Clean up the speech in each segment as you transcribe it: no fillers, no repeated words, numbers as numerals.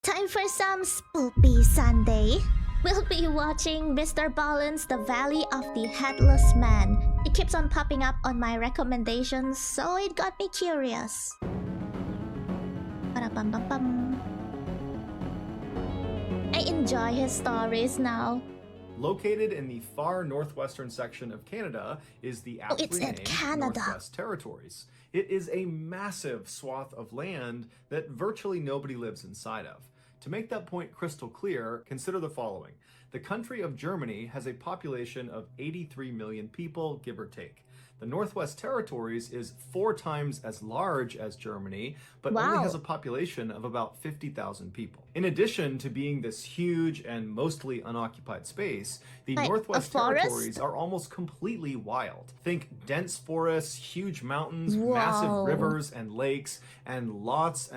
Time for some spoopy Sunday. We'll be watching MrBallen's The Valley of the Headless Men. It keeps on popping up on my recommendations, so it got me curious. Ba-da-bum-bum-bum. I enjoy his stories now. Located in the far northwestern section of Canada is the aptly named Northwest Territories. It is a massive swath of land that virtually nobody lives inside of. To make that point crystal clear, consider the following. The country of Germany has a population of 83 million people, give or take. The Northwest Territories is 4 times as large as Germany, but only has a population of about 50,000 people. In addition to being this huge and mostly unoccupied space, the Northwest Territories are almost completely wild. Think dense forests, huge mountains, massive rivers and lakes, and lots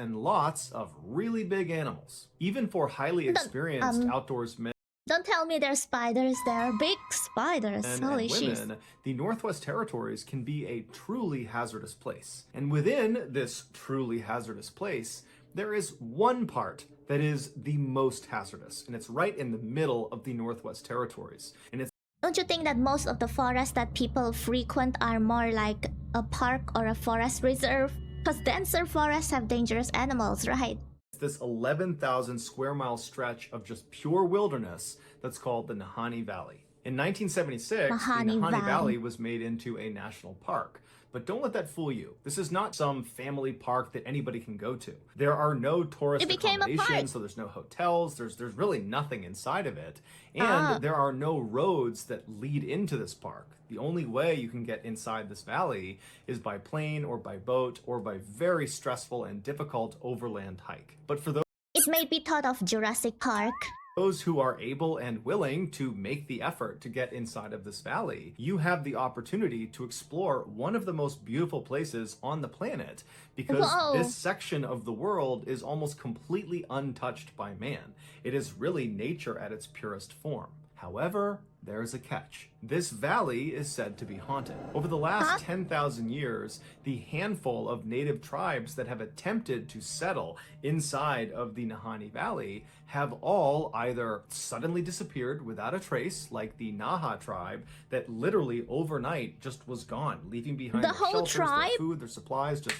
of really big animals. Even for highly experienced outdoors men, don't tell me there's spiders there. Big spiders. Holy shit. The Northwest Territories can be a truly hazardous place. And within this truly hazardous place, there is one part that is the most hazardous. And it's right in the middle of the Northwest Territories. And it's Don't you think that most of the forests that people frequent are more like a park or a forest reserve? Because denser forests have dangerous animals, right? This 11,000 square mile stretch of just pure wilderness that's called the Nahanni Valley. In 1976, the Nahanni Valley was made into a national park. But don't let that fool you. This is not some family park that anybody can go to. There are no tourist accommodations, so there's no hotels, there's really nothing inside of it. And there are no roads that lead into this park. The only way you can get inside this valley is by plane or by boat or by very stressful and difficult overland hike. But for those it may be thought of Jurassic Park. Those who are able and willing to make the effort to get inside of this valley, you have the opportunity to explore one of the most beautiful places on the planet because this section of the world is almost completely untouched by man. It is really nature at its purest form. However, there's a catch. This valley is said to be haunted. Over the last 10,000 years, the handful of native tribes that have attempted to settle inside of the Nahanni Valley have all either suddenly disappeared without a trace, like the Naha tribe that literally overnight just was gone, leaving behind their shelters, their food, their supplies, just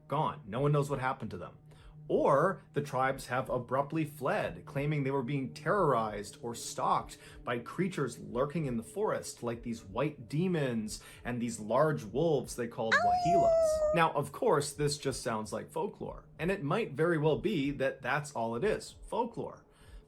gone. No one knows what happened to them. Or the tribes have abruptly fled, claiming they were being terrorized or stalked by creatures lurking in the forest, like these white demons and these large wolves they called wahilas. Now, of course, this just sounds like folklore, and it might very well be that that's all it is, folklore.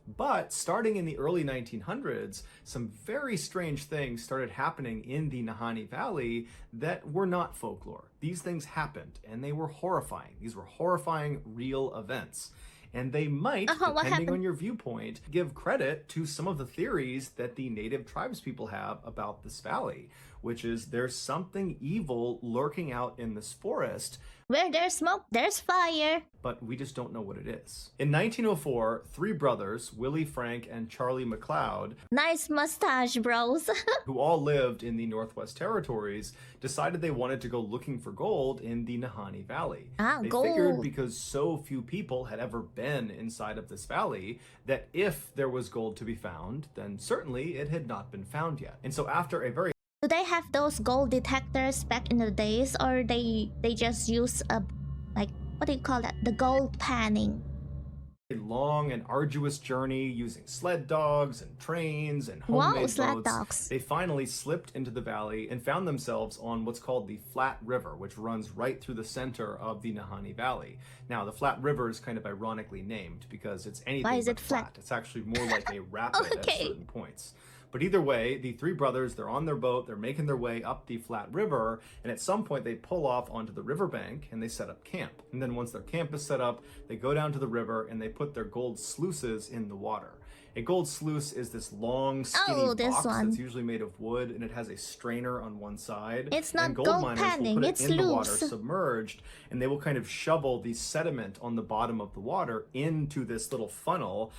But starting in the early 1900s, some very strange things started happening in the Nahanni Valley that were not folklore. These things happened, and they were horrifying. These were horrifying, real events. And they might, depending on your viewpoint, give credit to some of the theories that the native tribes people have about this valley, which is there's something evil lurking out in this forest. Where there's smoke, there's fire. But we just don't know what it is. In 1904, 3 brothers, Willie, Frank, and Charlie McLeod, nice mustache, bros, who all lived in the Northwest Territories, decided they wanted to go looking for gold in the Nahanni Valley. They figured because so few people had ever been inside of this valley, that if there was gold to be found, then certainly it had not been found yet. And so after a very Do they have those gold detectors back in the days, or they just use a, like, what do you call that? The gold panning. A long and arduous journey using sled dogs and trains and homemade boats, they finally slipped into the valley and found themselves on what's called the Flat River, which runs right through the center of the Nahanni Valley. Now, the Flat River is kind of ironically named because it's anything but flat. It's actually more like a rapid at certain points. But either way, the 3 brothers, they're on their boat, they're making their way up the Flat River, and at some point they pull off onto the riverbank and they set up camp. And then once their camp is set up, they go down to the river and they put their gold sluices in the water. A gold sluice is this long, skinny box that's usually made of wood, and it has a strainer on one side. It's not gold miners will put it in the water submerged, and they will kind of shovel the sediment on the bottom of the water into this little funnel.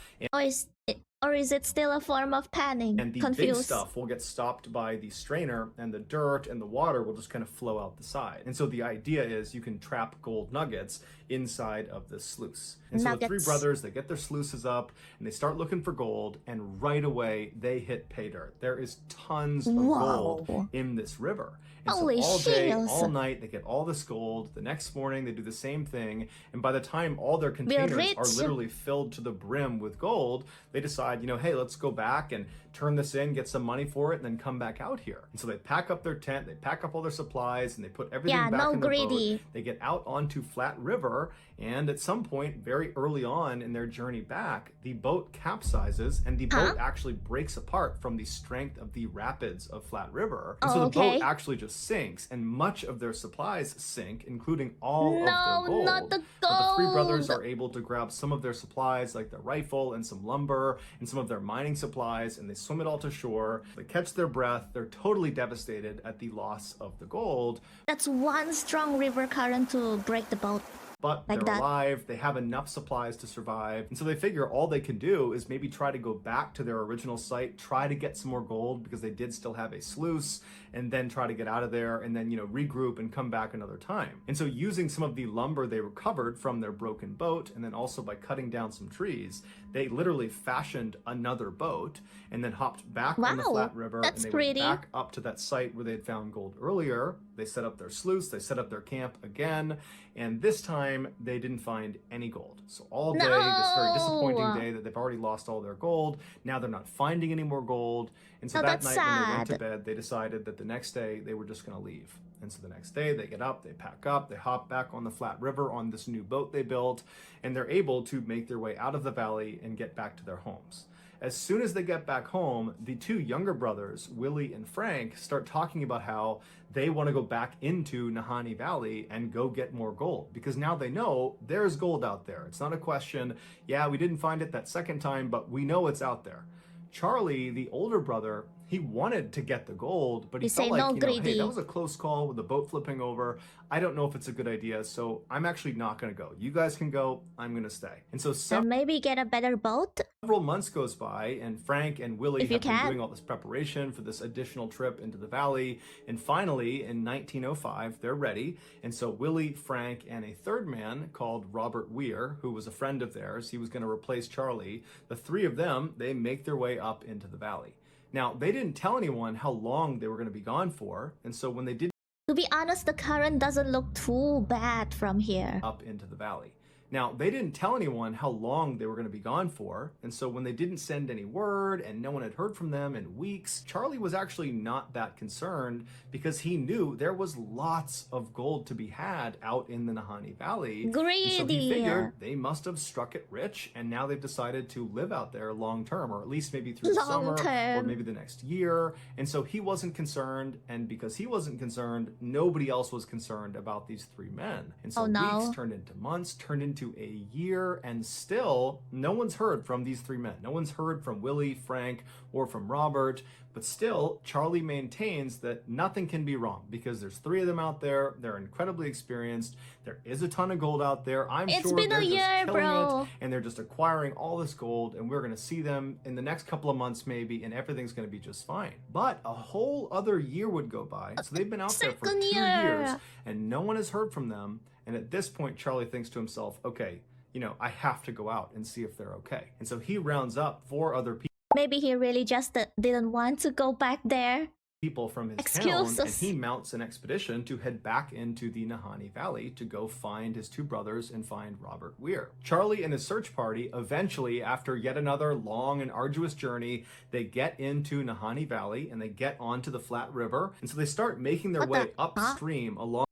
Or is it still a form of panning? And the big stuff will get stopped by the strainer, and the dirt and the water will just kind of flow out the side. And so the idea is you can trap gold nuggets inside of the sluice. And so the three brothers, they get their sluices up and they start looking for gold, and right away they hit pay dirt. There is tons of gold in this river. And so all day, all night, they get all this gold. The next morning, they do the same thing. And by the time all their containers are literally filled to the brim with gold, they decide, you know, hey, let's go back and turn this in, get some money for it, and then come back out here. And so they pack up their tent, they pack up all their supplies, and they put everything back in the boat. They get out onto Flat River, and at some point, very early on in their journey back, the boat capsizes, and the boat actually breaks apart from the strength of the rapids of Flat River. And so the boat actually just sinks, and much of their supplies sink, including all of their gold. Not the gold. But the three brothers are able to grab some of their supplies, like their rifle and some lumber and some of their mining supplies, and they swim it all to shore. They catch their breath. They're totally devastated at the loss of the gold. That's one strong river current to break the boat. But they're alive, they have enough supplies to survive, and so they figure all they can do is maybe try to go back to their original site, try to get some more gold because they did still have a sluice, and then try to get out of there and then, you know, regroup and come back another time. And so using some of the lumber they recovered from their broken boat, and then also by cutting down some trees, they literally fashioned another boat and then hopped back on the Flat River, and they went back up to that site where they had found gold earlier. They set up their sluice, they set up their camp again, and this time they didn't find any gold. So all day, this very disappointing day that they've already lost all their gold, now they're not finding any more gold. And so that night when they went to bed, they decided that the next day they were just gonna leave. And so the next day they get up, they pack up, they hop back on the Flat River on this new boat they built, and they're able to make their way out of the valley and get back to their homes. As soon as they get back home, the two younger brothers, Willie and Frank, start talking about how they want to go back into Nahanni Valley and go get more gold, because now they know there's gold out there. It's not a question, yeah, we didn't find it that second time, but we know it's out there. Charlie, the older brother, he wanted to get the gold, but he felt like, you know, hey, that was a close call with the boat flipping over. I don't know if it's a good idea, so I'm actually not going to go. You guys can go. I'm going to stay. And so maybe get a better boat? Several months goes by, and Frank and Willie have been doing all this preparation for this additional trip into the valley. And finally, in 1905, they're ready. And so Willie, Frank, and a third man called Robert Weir, who was a friend of theirs, he was going to replace Charlie. The three of them, they make their way up into the valley. Now, they didn't tell anyone how long they were going to be gone for, and so when they did, to be honest, the current doesn't look too bad from here. Up into the valley. Now, they didn't tell anyone how long they were going to be gone for, and so when they didn't send any word and no one had heard from them in weeks, Charlie was actually not that concerned because he knew there was lots of gold to be had out in the Nahanni Valley. Greedy! So he figured they must have struck it rich, and now they've decided to live out there long term, or at least maybe through the summer, or maybe the next year. And so he wasn't concerned, and because he wasn't concerned, nobody else was concerned about these three men. And so weeks turned into months, turned into a year, and still no one's heard from these three men. No one's heard from Willie, Frank, or from Robert. But still, Charlie maintains that nothing can be wrong because there's three of them out there. They're incredibly experienced. There is a ton of gold out there. I'm sure they're just killing it, and they're just acquiring all this gold, and we're going to see them in the next couple of months maybe, and everything's going to be just fine. But a whole other year would go by. So they've been out there for 2 years, and no one has heard from them. And at this point, Charlie thinks to himself, okay, you know, I have to go out and see if they're okay. And so he rounds up 4 other people. Maybe he really just didn't want to go back there. People from his town, and he mounts an expedition to head back into the Nahanni Valley to go find his 2 brothers and find Robert Weir. Charlie and his search party eventually, after yet another long and arduous journey, they get into Nahanni Valley and they get onto the Flat River. And so they start making their way upstream along.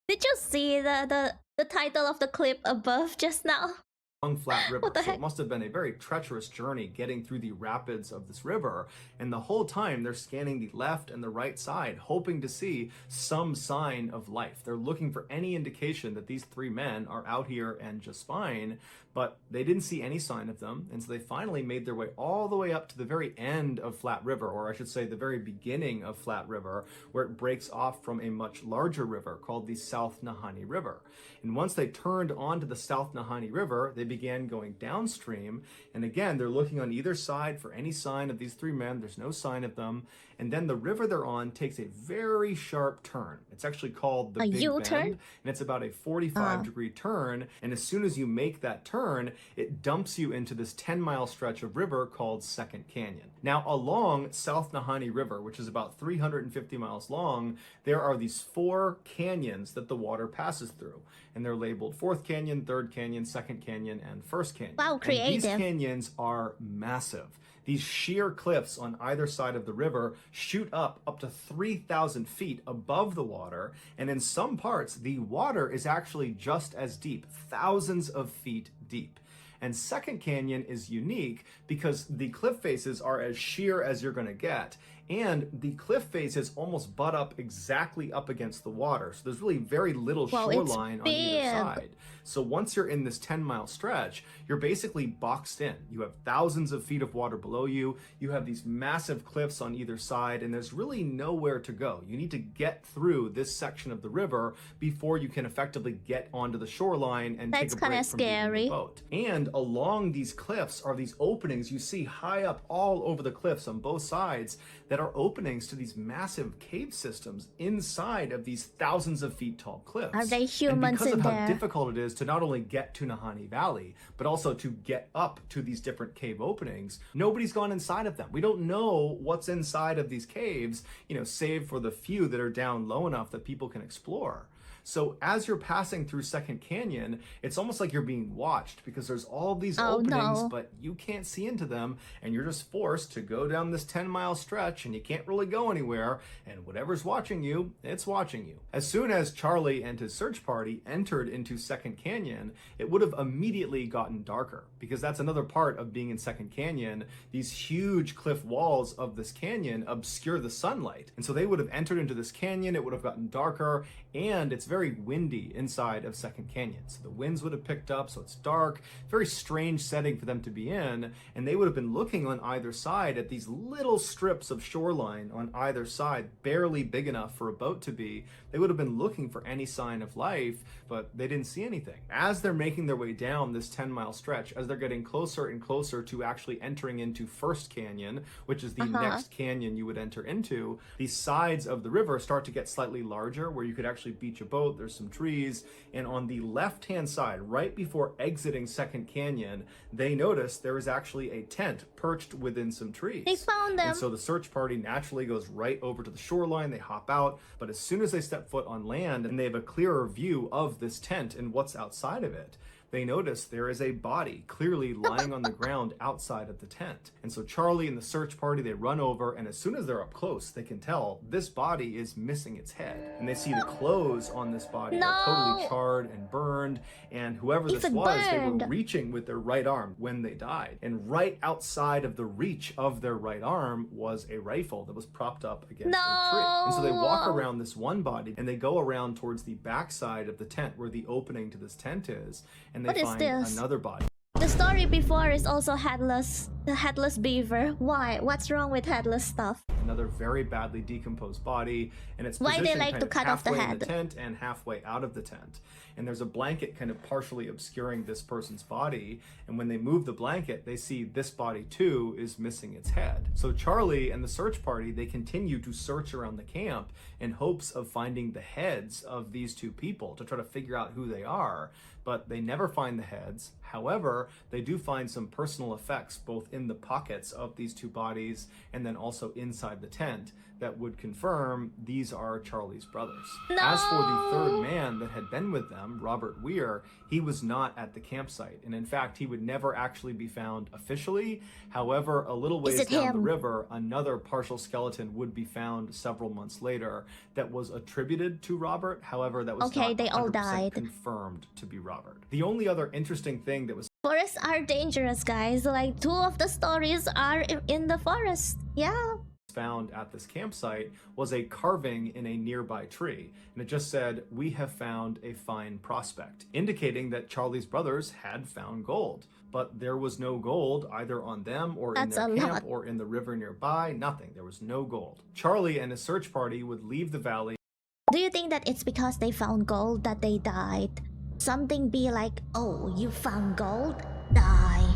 Did you see the title of the clip above just now? Flat River. So it must have been a very treacherous journey getting through the rapids of this river, and the whole time they're scanning the left and the right side, hoping to see some sign of life. They're looking for any indication that these 3 men are out here and just fine, but they didn't see any sign of them. And so they finally made their way all the way up to the very end of Flat River, or I should say the very beginning of Flat River, where it breaks off from a much larger river called the South Nahanni River. And once they turned onto the South Nahanni River, they began going downstream. And again, they're looking on either side for any sign of these three men. There's no sign of them. And then the river they're on takes a very sharp turn. It's actually called the Big U-turn? Bend, and it's about a 45-degree turn. And as soon as you make that turn, it dumps you into this 10-mile stretch of river called Second Canyon. Now, along South Nahanni River, which is about 350 miles long, there are these 4 canyons that the water passes through. And they're labeled Fourth Canyon, Third Canyon, Second Canyon, and First Canyon. Wow, creative. And these canyons are massive. These sheer cliffs on either side of the river shoot up to 3,000 feet above the water, and in some parts, the water is actually just as deep, thousands of feet deep. And Second Canyon is unique because the cliff faces are as sheer as you're going to get, and the cliff faces almost butt up exactly up against the water. So there's really very little shoreline on either side. So once you're in this 10-mile stretch, you're basically boxed in. You have thousands of feet of water below you. You have these massive cliffs on either side, and there's really nowhere to go. You need to get through this section of the river before you can effectively get onto the shoreline and take a break from being in the boat. And along these cliffs are these openings you see high up all over the cliffs on both sides that are openings to these massive cave systems inside of these thousands of feet tall cliffs. Are they humans and because in of there? how difficult it is to not only get to Nahanni Valley, but also to get up to these different cave openings, nobody's gone inside of them. We don't know what's inside of these caves, save for the few that are down low enough that people can explore. So as you're passing through Second Canyon, it's almost like you're being watched because there's all these openings, but you can't see into them, and you're just forced to go down this 10-mile stretch, and you can't really go anywhere, and whatever's watching you, it's watching you. As soon as Charlie and his search party entered into Second Canyon, it would have immediately gotten darker, because that's another part of being in Second Canyon. These huge cliff walls of this canyon obscure the sunlight, and so they would have entered into this canyon, it would have gotten darker, and it's very windy inside of Second Canyon. So the winds would have picked up, so it's dark, very strange setting for them to be in, and they would have been looking on either side at these little strips of shoreline on either side, barely big enough for a boat to be. They would have been looking for any sign of life, but they didn't see anything. As they're making their way down this 10-mile stretch, as they're getting closer and closer to actually entering into First Canyon, which is the next canyon you would enter into, the sides of the river start to get slightly larger, where you could actually beach a boat. There's some trees, and on the left-hand side, right before exiting Second Canyon, they notice there is actually a tent perched within some trees. They found them. And so the search party naturally goes right over to the shoreline. They hop out, but as soon as they step foot on land and they have a clearer view of this tent and what's outside of it, they notice there is a body clearly lying on the ground outside of the tent. And so Charlie and the search party, they run over, and as soon as they're up close, they can tell this body is missing its head. And they see the clothes on this body are totally charred and burned, and whoever this was, they were reaching with their right arm when they died. And right outside of the reach of their right arm was a rifle that was propped up against a tree. And so they walk around this one body, and they go around towards the backside of the tent where the opening to this tent is, and they find another body. The story before is also headless. The headless beaver. Why? What's wrong with headless stuff? Another very badly decomposed body, and it's why positioned they like kind to of cut off the halfway head in the tent and halfway out of the tent. And there's a blanket kind of partially obscuring this person's body, and when they move the blanket, they see this body too is missing its head. So Charlie and the search party, they continue to search around the camp in hopes of finding the heads of these two people to try to figure out who they are, but they never find the heads. However, they do find some personal effects both in the pockets of these two bodies and then also inside the tent that would confirm these are Charlie's brothers. No! As for the third man that had been with them, Robert Weir, he was not at the campsite, and in fact he would never actually be found officially. However, a little ways down the river, another partial skeleton would be found several months later that was attributed to Robert. However, that was not they all 100% died. confirmed to be Robert. The only other interesting thing that was forests are dangerous, guys. Like 2 of the stories are in the forest. Yeah. found at this campsite was a carving in a nearby tree, and it just said, "We have found a fine prospect," indicating that Charlie's brothers had found gold. But there was no gold either on them or in their camp or in the river nearby. Nothing. There was no gold. Charlie and his search party would leave the valley. Do you think that it's because they found gold that they died? Something be like, oh, you found gold? Die.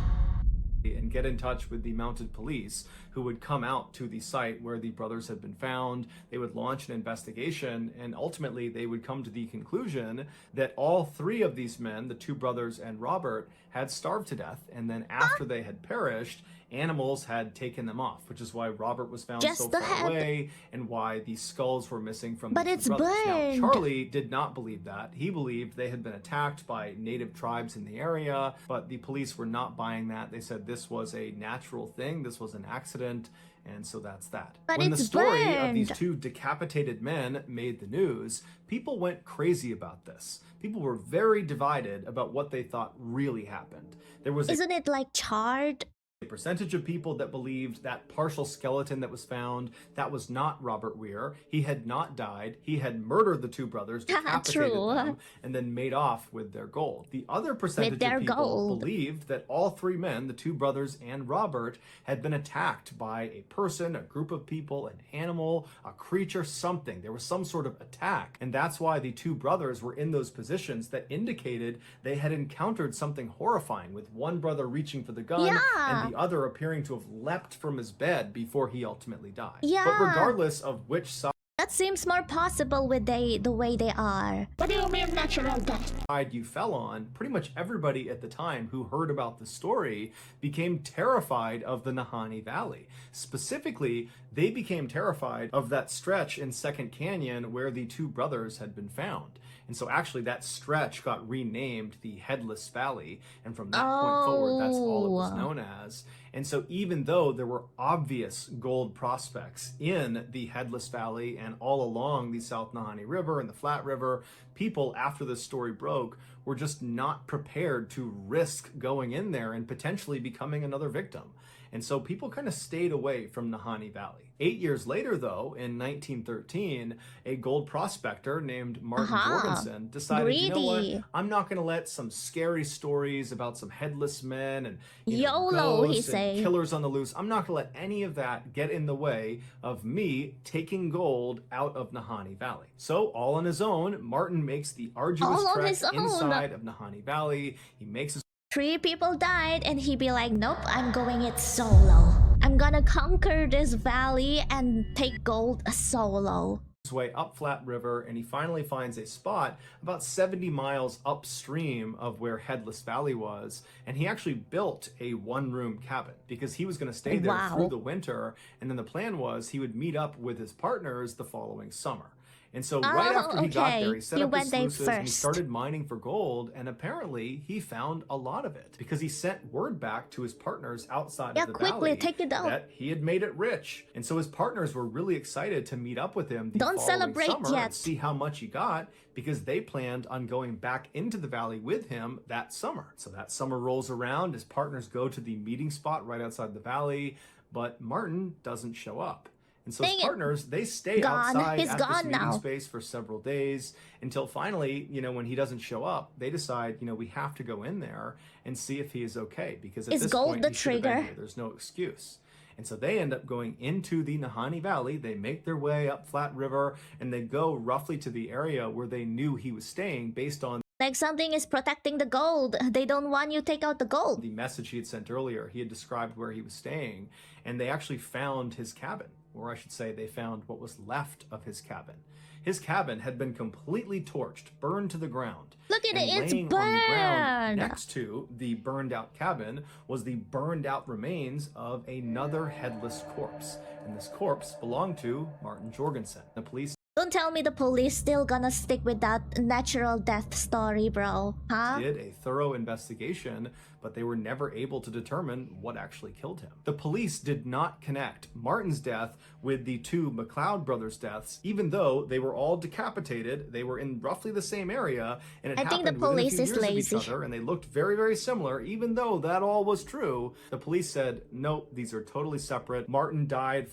And get in touch with the mounted police who would come out to the site where the brothers had been found. They would launch an investigation, and ultimately they would come to the conclusion that all three of these men, the two brothers and Robert, had starved to death, and then after they had perished, animals had taken them off, which is why Robert was found so far away and why the skulls were missing from the two brothers. Now, Charlie did not believe that. He believed they had been attacked by native tribes in the area, but the police were not buying that. They said this was a natural thing, this was an accident, and so that's that. When the story of these two decapitated men made the news, people went crazy about this. People were very divided about what they thought really happened. There was Isn't it like charred? A percentage of people that believed that partial skeleton that was found, that was not Robert Weir. He had not died. He had murdered the two brothers, decapitated them, and then made off with their gold. The other percentage of people believed that all three men, the two brothers and Robert, had been attacked by a person, a group of people, an animal, a creature, something. There was some sort of attack. And that's why the two brothers were in those positions that indicated they had encountered something horrifying, with one brother reaching for the gun and the other appearing to have leapt from his bed before he ultimately died. But regardless of which side that seems more possible with the way they are. What do you mean natural death? You fell on, pretty much everybody at the time who heard about the story became terrified of the Nahanni Valley. Specifically, they became terrified of that stretch in Second Canyon where the two brothers had been found. And so actually that stretch got renamed the Headless Valley, and from that point forward, that's all it was known as. And so even though there were obvious gold prospects in the Headless Valley and all along the South Nahanni River and the Flat River, people after this story broke were just not prepared to risk going in there and potentially becoming another victim. And so people kind of stayed away from Nahanni Valley. 8 years later, though, in 1913, a gold prospector named Martin Jorgensen decided, you know what, I'm not going to let some scary stories about some headless men and ghosts and killers on the loose. I'm not going to let any of that get in the way of me taking gold out of Nahanni Valley. So, all on his own, Martin makes the arduous trek inside of Nahanni Valley. He makes his 3 people died, and he'd be like, nope, I'm going it solo. I'm gonna conquer this valley and take gold solo. His way up Flat River, and he finally finds a spot about 70 miles upstream of where Headless Valley was, and he actually built a one-room cabin because he was going to stay there through the winter, and then the plan was he would meet up with his partners the following summer. And so right after he got there, he set up his sluices and he started mining for gold, and apparently he found a lot of it because he sent word back to his partners outside of the valley that he had made it rich. And so his partners were really excited to meet up with him the following summer and see how much he got, because they planned on going back into the valley with him that summer. So that summer rolls around, his partners go to the meeting spot right outside the valley, but Martin doesn't show up. And so his partners, they stay outside at this meeting space for several days until finally, when he doesn't show up, they decide, we have to go in there and see if he is okay, because at this point, he should have been here. There's no excuse. And so they end up going into the Nahanni Valley. They make their way up Flat River, and they go roughly to the area where they knew he was staying based on like something is protecting the gold. They don't want you to take out the gold. The message he had sent earlier, he had described where he was staying, and they actually found his cabin. Or I should say they found what was left of his cabin. His cabin had been completely torched, burned to the ground. Look at it, it's burned! On the ground next to the burned out cabin was the burned out remains of another headless corpse. And this corpse belonged to Martin Jorgensen. The police Don't tell me the police still gonna stick with that natural death story, bro. Huh? Did a thorough investigation, but they were never able to determine what actually killed him. The police did not connect Martin's death with the two McLeod brothers' deaths, even though they were all decapitated. They were in roughly the same area, and it happened within a few years of each other, and they looked very, very similar. Even though that all was true, the police said, nope, these are totally separate. Martin died.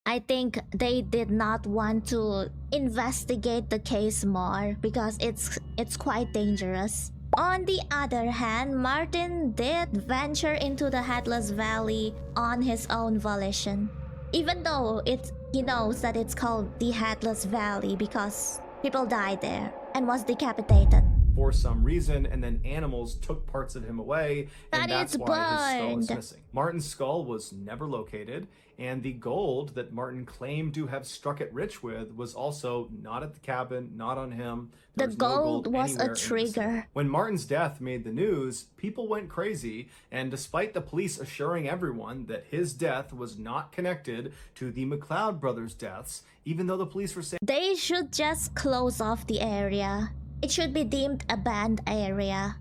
I think they did not want to investigate the case more because it's quite dangerous. On the other hand, Martin did venture into the Headless Valley on his own volition. Even though he knows that it's called the Headless Valley because people died there and was decapitated. For some reason, and then animals took parts of him away, and that's why his skull is missing. Martin's skull was never located, and the gold that Martin claimed to have struck it rich with was also not at the cabin, not on him. The gold was a trigger. When Martin's death made the news, people went crazy, and despite the police assuring everyone that his death was not connected to the McLeod brothers' deaths, even though the police were saying they should just close off the area. It should be deemed a banned area.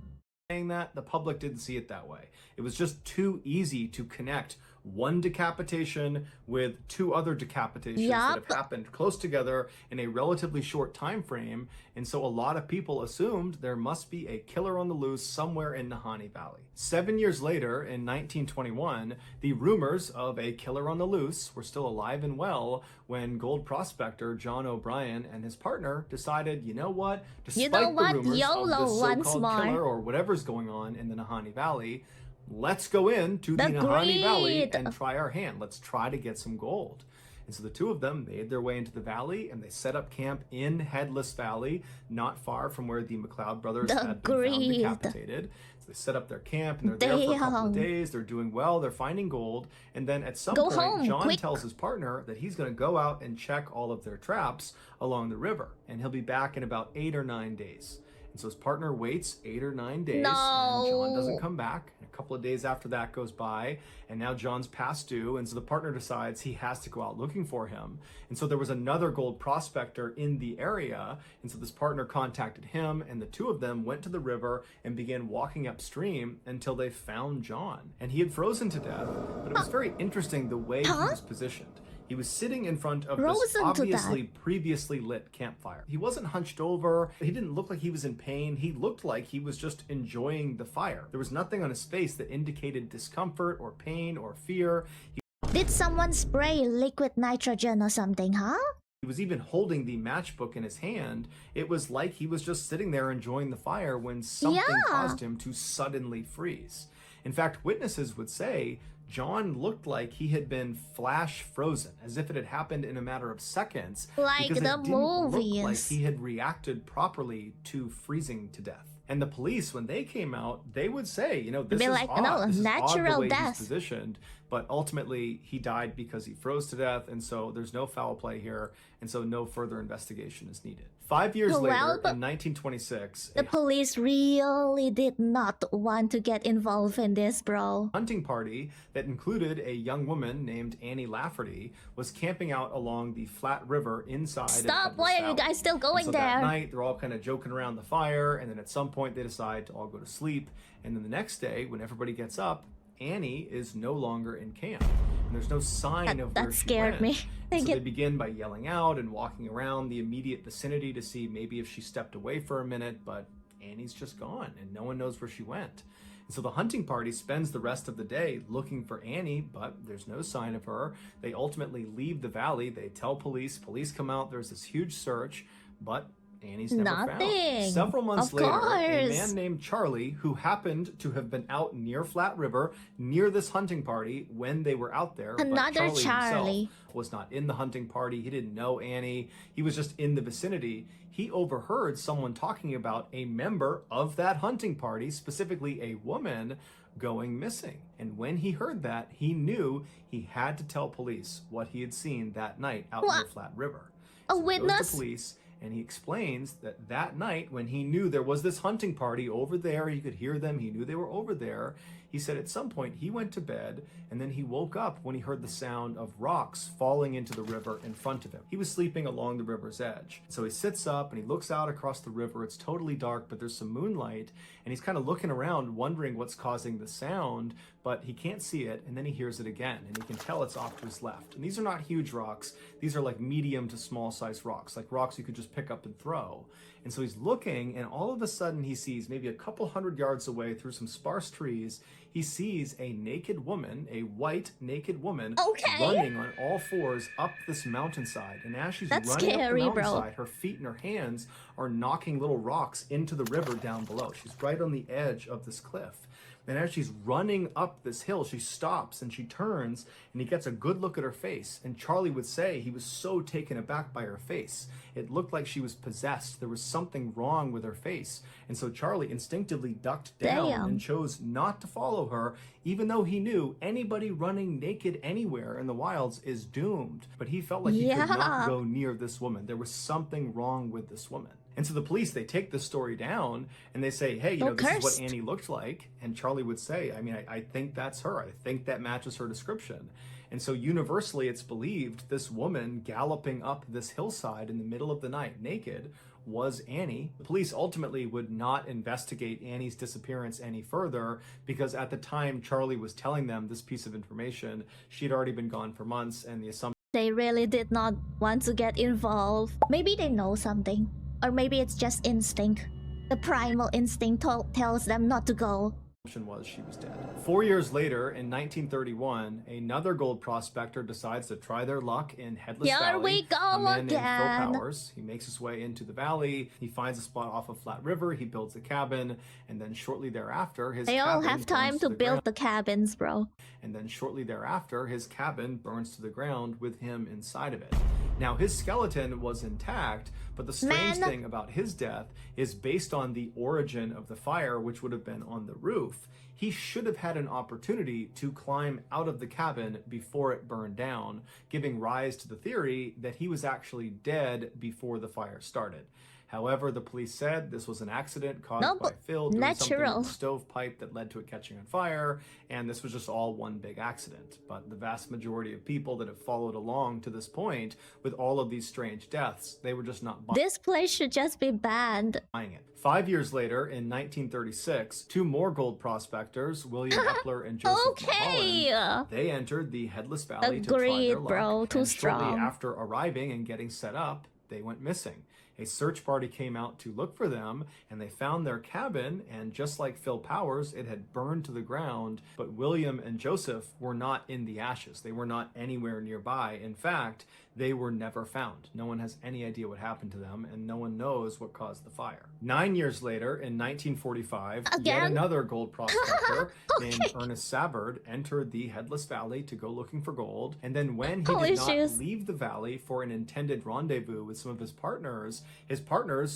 That the public didn't see it that way. It was just too easy to connect one decapitation with two other decapitations that have happened close together in a relatively short time frame, and so a lot of people assumed there must be a killer on the loose somewhere in Nahanni Valley. 7 years later, in 1921, the rumors of a killer on the loose were still alive and well when gold prospector John O'Brien and his partner decided, you know what, despite the rumors YOLO of the so-called killer or whatever's going on in the Nahanni Valley, let's go into the Nahanni Valley and try our hand. Let's try to get some gold. And so the two of them made their way into the valley, and they set up camp in Headless Valley, not far from where the McLeod brothers had been found decapitated. So they set up their camp, and they're there for a couple of days. They're doing well. They're finding gold. And then at some point, John tells his partner that he's going to go out and check all of their traps along the river, and he'll be back in about 8 or 9 days. And so his partner waits 8 or 9 days, and John doesn't come back. And a couple of days after that goes by, and now John's past due, and so the partner decides he has to go out looking for him. And so there was another gold prospector in the area, and so this partner contacted him, and the two of them went to the river and began walking upstream until they found John. And he had frozen to death, but it was very interesting the way he was positioned. He was sitting in front of this obviously previously lit campfire. He wasn't hunched over. He didn't look like he was in pain. He looked like he was just enjoying the fire. There was nothing on his face that indicated discomfort or pain or fear. Did someone spray liquid nitrogen or something, huh? He was even holding the matchbook in his hand. It was like he was just sitting there enjoying the fire when something caused him to suddenly freeze. In fact, witnesses would say John looked like he had been flash frozen, as if it had happened in a matter of seconds. Like because the it didn't movies. look like he had reacted properly to freezing to death. And the police, when they came out, they would say, you know, this is like, odd. no, this natural is odd the way death. he's positioned. But ultimately, he died because he froze to death, and so there's no foul play here, and so no further investigation is needed. 5 years later, in 1926, the police really did not want to get involved in this, bro. Hunting party that included a young woman named Annie Lafferty was camping out along the flat river inside. Stop! Why are you guys still going so there? That night, they're all kind of joking around the fire, and then at some point they decide to all go to sleep. And then the next day, when everybody gets up, Annie is no longer in camp, and there's no sign of where she went. That scared me. So they begin by yelling out and walking around the immediate vicinity to see maybe if she stepped away for a minute, but Annie's just gone, and no one knows where she went. And so the hunting party spends the rest of the day looking for Annie, but there's no sign of her. They ultimately leave the valley. They tell police. Police come out. There's this huge search, but Annie's never found. Several months later, a man named Charlie, who happened to have been out near Flat River, near this hunting party when they were out there. Another but Charlie himself was not in the hunting party. He didn't know Annie. He was just in the vicinity. He overheard someone talking about a member of that hunting party, specifically a woman, going missing. And when he heard that, he knew he had to tell police what he had seen that night out near Flat River. A witness? He goes to police, and he explains that that night when he knew there was this hunting party over there, he could hear them, he knew they were over there. He said at some point he went to bed, and then he woke up when he heard the sound of rocks falling into the river in front of him. He was sleeping along the river's edge. So he sits up and he looks out across the river. It's totally dark, but there's some moonlight, and he's kind of looking around wondering what's causing the sound, but he can't see it, and then he hears it again, and he can tell it's off to his left. And these are not huge rocks. These are like medium to small size rocks, like rocks you could just pick up and throw. And so he's looking, and all of a sudden he sees maybe a couple hundred yards away through some sparse trees, he he sees a naked woman, a white naked woman, Okay. running on all fours up this mountainside. And as she's That's running scary, up the bro. mountainside, her feet and her hands are knocking little rocks into the river down below. She's right on the edge of this cliff. And as she's running up this hill, she stops and she turns and he gets a good look at her face. And Charlie would say he was so taken aback by her face. It looked like she was possessed. There was something wrong with her face. And so Charlie instinctively ducked down and chose not to follow her, even though he knew anybody running naked anywhere in the wilds is doomed. But he felt like he could not go near this woman. There was something wrong with this woman. And so the police, they take this story down and they say, hey, this is what Annie looked like. And Charlie would say, I think that's her. I think that matches her description. And so universally, it's believed this woman galloping up this hillside in the middle of the night naked was Annie. The police ultimately would not investigate Annie's disappearance any further because at the time Charlie was telling them this piece of information, she'd already been gone for months, and the assumption They really did not want to get involved. Maybe they know something. Or maybe it's just instinct. The primal instinct tells them not to go. was she was dead. 4 years later, in 1931, another gold prospector decides to try their luck in Headless Valley. Here we go a man again. named Phil Powers. He makes his way into the valley. He finds a spot off of Flat River. He builds a cabin, and then shortly thereafter, his They all cabin have time burns to the build ground. the cabins, bro. And then shortly thereafter, his cabin burns to the ground with him inside of it. Now, his skeleton was intact, but the strange thing about his death is based on the origin of the fire, which would have been on the roof. He should have had an opportunity to climb out of the cabin before it burned down, giving rise to the theory that he was actually dead before the fire started. However, the police said this was an accident caused by Phil doing something with the stovepipe that led to it catching on fire, and this was just all one big accident. But the vast majority of people that have followed along to this point with all of these strange deaths, they were just not buying This place should just be banned. it. 5 years later, in 1936, two more gold prospectors, William Epler and Joseph Mulholland, they entered the Headless Valley to try their luck. Bro, too and strong. shortly after arriving and getting set up, they went missing. A search party came out to look for them, and they found their cabin, and just like Phil Powers, it had burned to the ground, but William and Joseph were not in the ashes. They were not anywhere nearby. In fact, they were never found. No one has any idea what happened to them, and no one knows what caused the fire. 9 years later, in 1945, yet another gold prospector named Ernest Savard entered the Headless Valley to go looking for gold, and then when he did not leave the valley for an intended rendezvous with some of his partners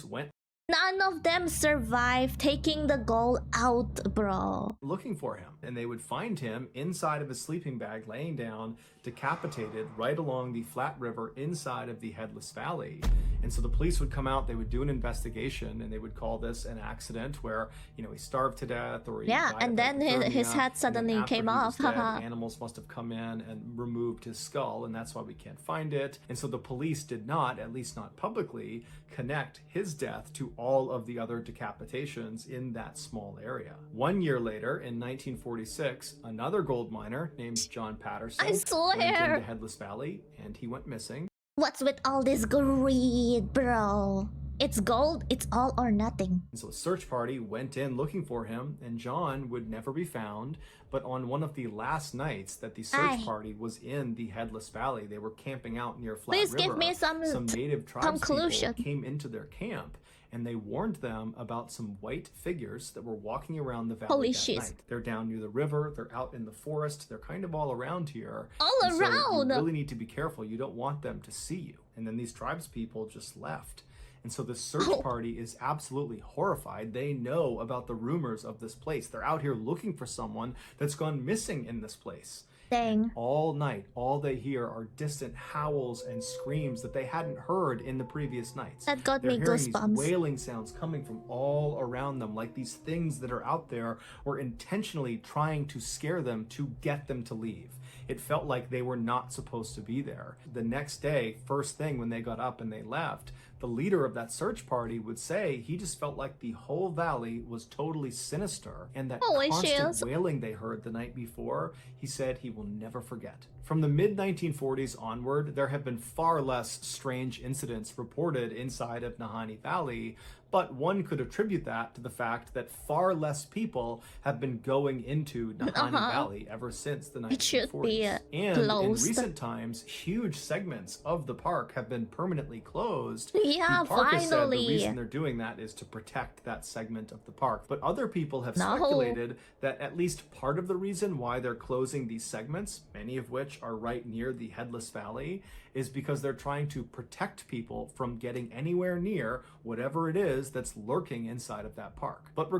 went None of them survived taking the gold out, bro. looking for him, and they would find him inside of his sleeping bag, laying down, decapitated, right along the Flat River inside of the Headless Valley. And so the police would come out, they would do an investigation, and they would call this an accident where, he starved to death, or he died and of then his hypothermia, head suddenly and then came after he was off. dead, animals must have come in and removed his skull, and that's why we can't find it. And so the police did not, at least not publicly, connect his death to all of the other decapitations in that small area. 1 year later, in 1946, another gold miner named John Patterson went into Headless Valley, and he went missing. What's with all this greed, bro? It's gold, it's all or nothing. And so a search party went in looking for him, and John would never be found. But on one of the last nights that the search party was in the Headless Valley, they were camping out near Flat River. Give me some native tribes people came into their camp, and they warned them about some white figures that were walking around the valley that night. They're down near the river, they're out in the forest, they're kind of all around here. So you really need to be careful. You don't want them to see you. And then these tribes people just left. And so the search party is absolutely horrified. They know about the rumors of this place. They're out here looking for someone that's gone missing in this place. Dang. All night, all they hear are distant howls and screams that they hadn't heard in the previous nights. That got They're me hearing goosebumps. these wailing sounds coming from all around them, like these things that are out there were intentionally trying to scare them to get them to leave. It felt like they were not supposed to be there. The next day, first thing when they got up and they left, the leader of that search party would say he just felt like the whole valley was totally sinister, and that constant wailing they heard the night before, he said he will never forget. From the mid-1940s onward, there have been far less strange incidents reported inside of Nahanni Valley, But one could attribute that to the fact that far less people have been going into Nahanni Valley ever since the 1940s. It should be and closed. in recent times, huge segments of the park have been permanently closed. Yeah, the park finally. has said the reason they're doing that is to protect that segment of the park. But other people have speculated that at least part of the reason why they're closing these segments, many of which are right near the Headless Valley, is because they're trying to protect people from getting anywhere near whatever it is that's lurking inside of that park. But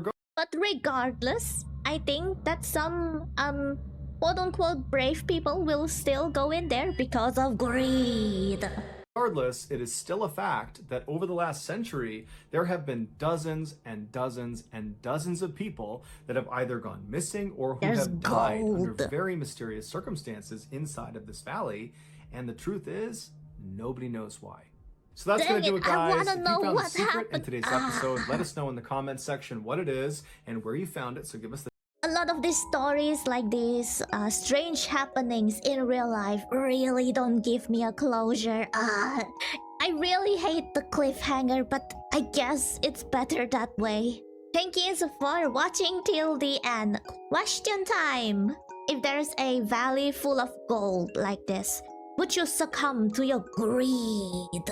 regardless, I think that some quote-unquote brave people will still go in there because of greed. Regardless, it is still a fact that over the last century, there have been dozens and dozens and dozens of people that have either gone missing or who have died under very mysterious circumstances inside of this valley. And the truth is, nobody knows why. So that's going to do it, guys. If you found a secret in today's episode, let us know in the comments section what it is and where you found it. So give us the... A lot of these stories like these strange happenings in real life really don't give me a closure. I really hate the cliffhanger, but I guess it's better that way. Thank you for watching till the end. Question time! If there's a valley full of gold like this, would you succumb to your greed?